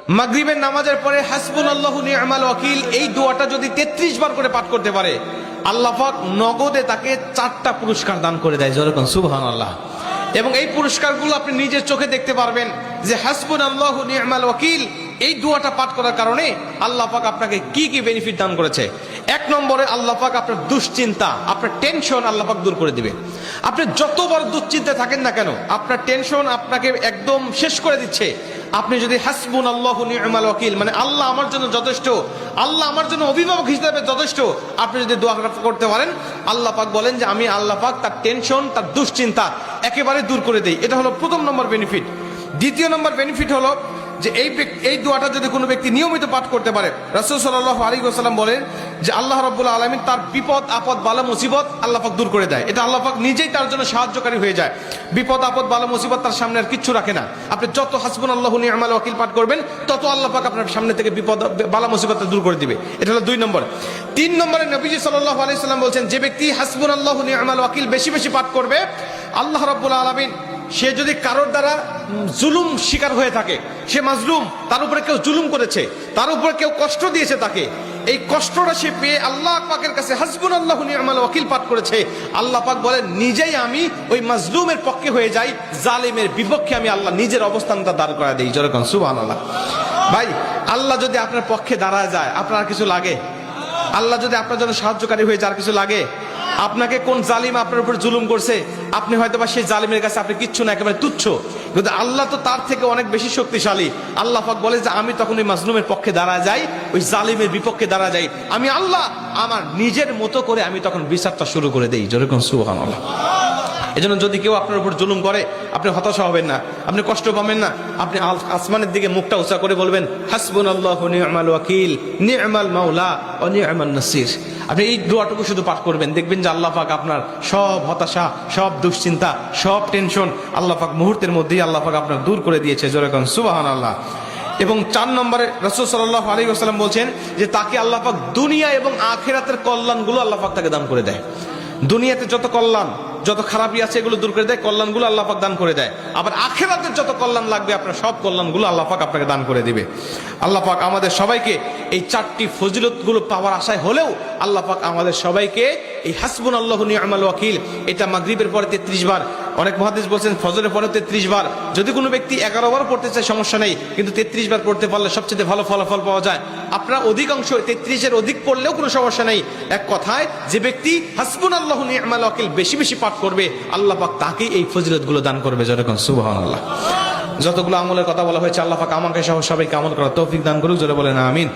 মাগরিবের নামাজের পরে হাসবুনাল্লাহু নি'মাল ওয়াকিল এই দোয়াটা যদি 33 বার করে পাঠ করতে পারে, আল্লাহ পাক নগদে তাকে 4টা পুরস্কার দান করে দেয়। যেরকম সুবহানাল্লাহ। এবং এই পুরস্কারগুলো আপনি নিজের চোখে দেখতে পারবেন যে হাসবুনাল্লাহু নি'মাল ওয়াকিল এই দোয়াটা পাঠ করার কারণে আল্লাহ পাক আপনাকে কি কি বেনিফিট দান করেছে। 1 নম্বরে আল্লাহ পাক আপনার দুশ্চিন্তা, আপনার টেনশন আল্লাহ পাক দূর করে দিবে। আপনি যত বড় দুশ্চিন্তায় থাকেন না কেন, আপনার টেনশন আপনাকে একদম শেষ করে দিচ্ছে। আপনি যদি হাসবুনাল্লাহু নি'মাল ওয়াকিল মানে আল্লাহ আমার জন্য যথেষ্ট, আল্লাহ আমার জন্য অভিভাবক হিসেবে যথেষ্ট, আপনি যদি দোয়া করতে পারেন, আল্লাহ পাক বলেন যে আমি আল্লাহ পাক তার টেনশন, তার দুশ্চিন্তা একেবারে দূর করে দেই। এটা হলো প্রথম নম্বর বেনিফিট। দ্বিতীয় নম্বর বেনিফিট হলো যে এই দোয়াটা যদি কোনো ব্যক্তি নিয়মিত পাঠ করতে পারে, রাসূল সাল্লাল্লাহু আলাইহি ওয়াসাল্লাম বলেন যে আল্লাহ রাব্বুল আলামিন তার বিপদ আপদ বালা মুসিবত আল্লাহ পাক দূর করে দেয়। এটা আল্লাহ পাক নিজেই তার জন্য সাহায্যকারী হয়ে যায়। বিপদ আপদ বালা মুসিবত তার সামনে আর কিচ্ছু রাখে না। আপনি যত হাসবুনাল্লাহু নি'মাল ওয়াকিল পাঠ করবেন, তত আল্লাহ পাক আপনার সামনে থেকে বিপদ বালা মুসিবত দূর করে দিবে। এটা হলো 2 নম্বর। 3 নম্বরে নবীজি সাল্লাল্লাহু আলাইহি ওয়াসাল্লাম বলছেন, যে ব্যক্তি হাসবুনাল্লাহু নি'মাল ওয়াকিল বেশি বেশি পাঠ করবে, আল্লাহ রাব্বুল আলামিন সে যদি কারোর দ্বারা জুলুম শিকার হয়ে থাকে, সে মাজলুম, তার উপরে কেউ জুলুম করেছে, তার উপরে কেউ কষ্ট দিয়েছে, তাকে এই কষ্টটা সে পেয়ে আল্লাহ পাকের কাছে হাসবুনাল্লাহু নি'মাল ওয়াকিল পাঠ করেছে, আল্লাহ পাক বলেন নিজেই আমি ওই মাজলুমের পক্ষে হয়ে যাই, জালিমের বিপক্ষে আমি আল্লাহ নিজের অবস্থানটা দাঁড় করা দেই। যেরকম সুবহানাল্লাহ। ভাই, আল্লাহ যদি আপনার পক্ষে দাঁড়ায় যায়, আপনার আর কিছু লাগে? আল্লাহ যদি আপনার জন্য সাহায্যকারী হয়ে যায়, আর কিছু লাগে? আপনাকে কোন জালিম আপনার উপর জুলুম করছে, আপনি হয়তো বা সেই জালিমের কাছে আপনি কিচ্ছু না, একেবারে তুচ্ছ, কিন্তু আল্লাহ তো তার থেকে অনেক বেশি শক্তিশালী। আল্লাহ পাক বলে যে আমি তখন ওই মাজলুমের পক্ষে দাঁড়া যাই, ওই জালিমের বিপক্ষে দাঁড়া যাই, আমি আল্লাহ আমার নিজের মতো করে আমি তখন বিচারটা শুরু করে দেই। যেরকম সুবহানাল্লাহ। এজন্য যদি কেউ আপনার উপর জুলুম করে, আপনি হতাশা হবেন না, আপনি কষ্ট পাবেন না, আপনি আসমানের দিকে মুখটা উঁচা করে বলবেন হাসবুনাল্লাহু নি'মাল ওয়াকিল নি'মাল মাওলা ওয়া নি'মান নাসির। আপনি এই দোয়াটুকু শুধু পাঠ করবেন, দেখবেন যে আল্লাহ পাক আপনার সব হতাশা, সব দুশ্চিন্তা, সব টেনশন আল্লাহ পাক মুহূর্তের মধ্যেই আল্লাহ পাক আপনার দূর করে দিয়েছে। যেরকম সুবহানাল্লাহ। এবং 4 নম্বরে রাসূল সাল্লাল্লাহু আলাইহি ওয়াসাল্লাম বলছেন যে তাকে আল্লাহ পাক দুনিয়া এবং আখিরাতের কল্যাণগুলো আল্লাহ পাক তাকে দান করে দেয়। দুনিয়াতে যত কল্যাণ, যত খারাপই আছে এগুলো দূর করে দেয়, কল্যাণগুলো আল্লাহ পাক দান করে দেয়। আবার আখিরাতের যত কল্যাণ লাগবে আপনার সব কল্যাণগুলো আল্লাহ পাক আপনাকে দান করে দিবে। আল্লাহ পাক আমাদের সবাইকে এই 4টি ফজিলতগুলো পাওয়ার আশায় হলেও আল্লাহ পাক আমাদের সবাইকে এই হাসবুনাল্লাহু নি'মাল ওয়াকিল এটা মাগরিবের পরে 33 বার, অনেক মুহাদ্দিস বলছেন ফজরের পরে 33 বার, যদি কোনো ব্যক্তি 11 বার পড়তে চায় সমস্যা নেই, কিন্তু 33 বার পড়তে পারলে সবচেয়ে ভালো ফলাফল পাওয়া যায়। আপনারা অধিকাংশ 33-এর অধিক পড়লেও কোনো সমস্যা নেই। এক কথায় যে ব্যক্তি হাসবুনাল্লাহু নি'মাল ওয়াকিল বেশি বেশি পাঠ করবে, আল্লাহ পাক তাকেই এই ফজিলতগুলো দান করবে। যেরকম সুবহানাল্লাহ। যতগুলো আমলের কথা বলা হয়েছে, আল্লাহ পাক আমাকে সহ সবাইকে আমল করার তৌফিক দান করুক। জোরে বলেন আমিন।